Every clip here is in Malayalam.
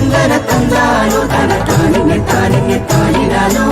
തന്തന തന്താനോ തന താനിങ്ങെ താനിങ്ങെ താനിരാനോ.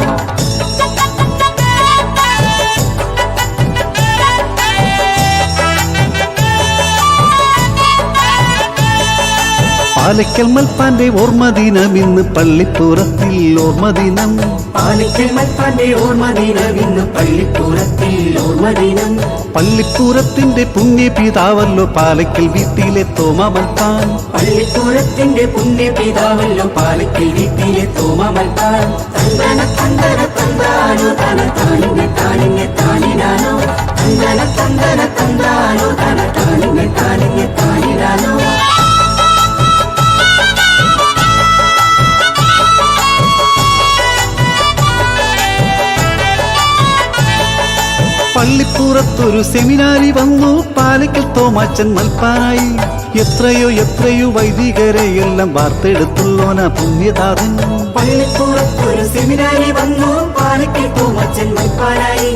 പാലക്കൽ മൽപ്പാന്റെ ഓർമ്മദിനം ഇന്ന് പള്ളിപ്പുറത്തിൽ ഓർമ്മദിനം. പാലക്കൽ മൽപ്പാന്റെ ഓർമ്മദിനം ഇന്ന് പള്ളിപ്പുറത്തിൽ ഓർമ്മദിനം. പള്ളിപ്പുറത്തിന്റെ പുണ്യപിതാവല്ലോ പാലക്കൽ വീട്ടിലെ തോമ മൽപ്പാൻ. പള്ളിപ്പുറത്തിന്റെ പുണ്യപിതാവല്ലോ പാലക്കൽ വീട്ടിലെ തോമ മൽപ്പാൻ. തന്തന തന്തന തന്താനോ തന താനിങ്ങെ താനിങ്ങെ താനിരാനോ. തന്തന തന്തന തന്താനോ തന താനിങ്ങെ താനിങ്ങെ താനിരാനോ. പള്ളിപ്പുറത്തൊരു സെമിനാരി വന്നു പാലക്കൽ തോമാച്ചൻ മൽപ്പാനായി. എത്രയോ എത്രയോ വൈദികരെ എല്ലാം വാർത്തെടുത്തുള്ളോന പുണ്യതാതൻ. പള്ളിപ്പുറത്തൊരു സെമിനാരി വന്നു പാലക്കൽ തോമാച്ചൻ മൽപ്പാനായി.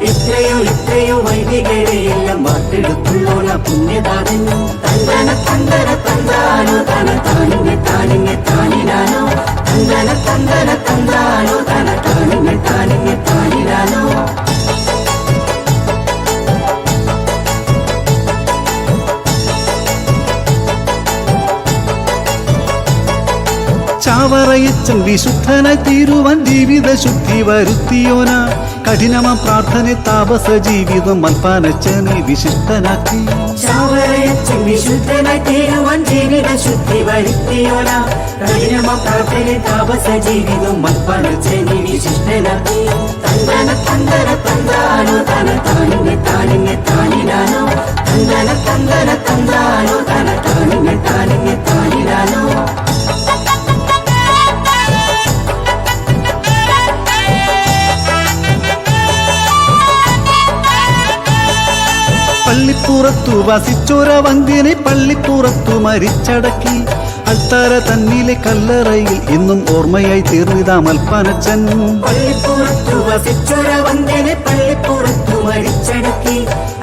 എത്രയോ എത്രയോ വൈദികരെ എല്ലാം വാർത്തെടുത്തുള്ളോന പുണ്യതാതൻ. തന്തന തന്തന തന്താനോ തന താനിങ്ങെ താനിങ്ങെ താനിരാനോ. തന്തന തന്തന തന്താനോ തന താനിങ്ങെ താനിങ്ങെ താനിരാനോ. ചാവറയച്ചൻ വിശുദ്ധനായി തീരുവാൻ ജീവിത ശുദ്ധി വരുത്തിയോന. കഠിനമാം പ്രാർത്ഥന താപസ ജീവിതം മൽപ്പാനച്ചനെ വിശിഷ്ടനാക്കി. ചാവറയച്ചൻ വിശുദ്ധനായി തീരുവാൻ ജീവിത ശുദ്ധി വരുത്തിയോന. കഠിനമാം പ്രാർത്ഥന താപസ ജീവിതം മൽപ്പാനച്ചനെ വിശിഷ്ടനാക്കി. തന്തന തന്തന തന്താനോ തന താനിങ്ങെ താനിങ്ങെ താനിരാനോ. തന്തന തന്തന തന്താനോ തന താനിങ്ങെ താനിങ്ങെ താനിരാനോ. പള്ളിപ്പുറത്തു വസിച്ചോര വന്ധ്യനെ പള്ളിപ്പുറത്തു മരിച്ചടക്കി. അൾത്താര തന്നിലെ കല്ലറയിൽ ഇന്നും ഓർമ്മയായി തീർന്നിതാ മൽപ്പാനച്ചൻ. പള്ളിപ്പുറത്തു വസിച്ചോര വന്ധ്യനെ പള്ളിപ്പുറത്തു മരിച്ചടക്കി.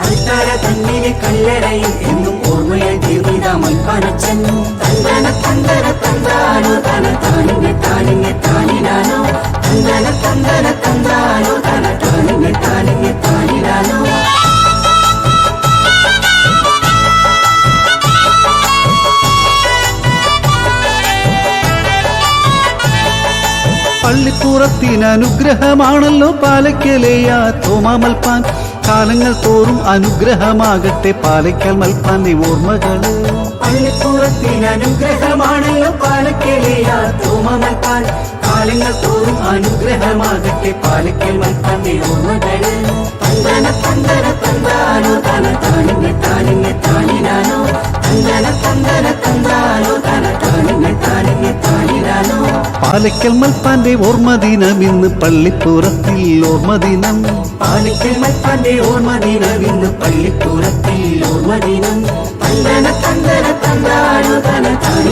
അൾത്താര തന്നിലെ കല്ലറയിൽ എന്നും ഓർമ്മയായി തീർന്നിതാ മൽപ്പാനച്ചൻ. തന്തന തന്തന തന്താനോ തന താനിങ്ങെ താനിങ്ങെ താനിരാനോ. തന്തന തന്തന തന്താനോ തന താനിങ്ങെ താനിങ്ങെ താനിരാനോ. പള്ളിപ്പുറത്തിന് അനുഗ്രഹമാണല്ലോ പാലക്കലെയ തോമാ മൽപ്പാൻ. കാലങ്ങൾ തോറും അനുഗ്രഹമാകട്ടെ പാലക്കൽ മൽപ്പാന്റെ ഓർമ്മകള്. പള്ളിപ്പുറത്തിന് അനുഗ്രഹമാണല്ലോ പാലക്കലെയ തോമാ മൽപ്പാൻ. കാലങ്ങൾ തോറും അനുഗ്രഹമാകട്ടെ പാലക്കൽ മൽപ്പാന്റെ ഓർമ്മകള്. തന്തന തന്തന തന്താനോ തന താനിങ്ങെ താനിങ്ങെ താനിരാനോ. തന്തന തന്തന തന്താനോ തന താനിങ്ങെ താനിങ്ങെ താനിരാനോ. പാലക്കൽ മൽപ്പാന്റെ ഓർമ്മദിനം ഇന്ന് പള്ളിപ്പുറത്തിൽ ഓർമ്മദിനം. പാലക്കൽ മൽപ്പാന്റെ ഓർമ്മദിനം ഇന്ന് പള്ളിപ്പുറത്തിൽ ഓർമ്മദിനം. തന്തന തന്തന തന്താനോ തന താനി